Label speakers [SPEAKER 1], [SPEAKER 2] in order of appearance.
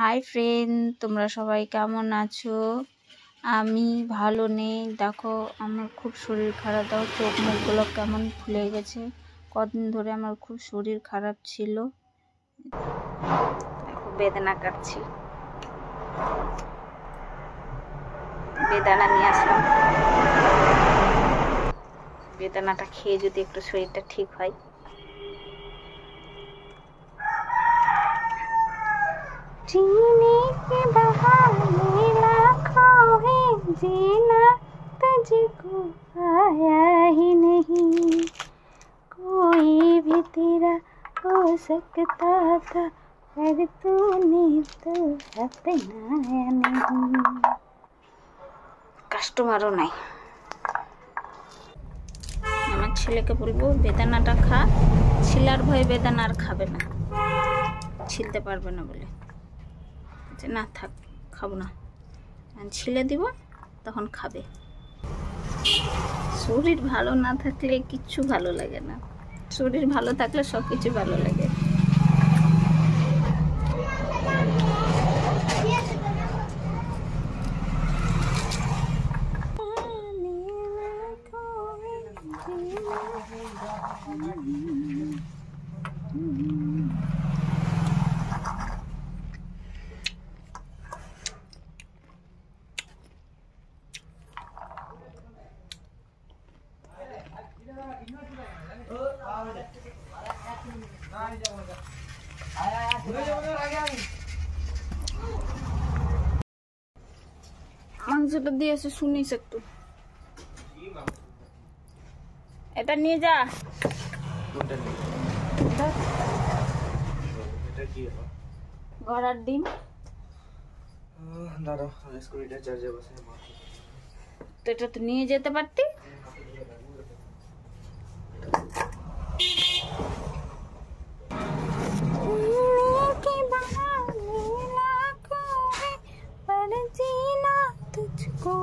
[SPEAKER 1] Hi friend, তোমরা সবাই কেমন আছো? আমি ভালো নেই। দেখো আমার খুব শরীর খারাপ। দেখো চোখ মুখগুলো কেমন ফুলে গেছে। কদিন ধরে আমার খুব শরীর খারাপ ছিল। দেখো বেদানা কাটছি, বেদানা নিয়ে আসলাম। বেদানাটা খেয়ে যদি একটু শরীরটা ঠিক হয়। जीने के बहाने लाखों हैं, जीना तुझको आया ही नहीं। कोई भी तेरा हो सकता था, पर तूने तो अपनाया नहीं। কাস্টমারও নাই। আমার ছেলেকে বলবো বেদানাটা খা, ছিলার ভয়ে বেদানা আর খাবে না, ছিলতে পারবে না বলে। না থাক, খাবো না, ছিলে দিব তখন খাবে। শরীর ভালো না থাকলে কিচ্ছু ভালো লাগে না, শরীর ভালো থাকলে সব কিছু ভালো লাগে। মাংসটা দিয়েছে, শুনিস একটু, এটা নিয়ে যা। ঘোড়ার ডিম তো এটা তো নিয়ে যেতে পারতি। तुझको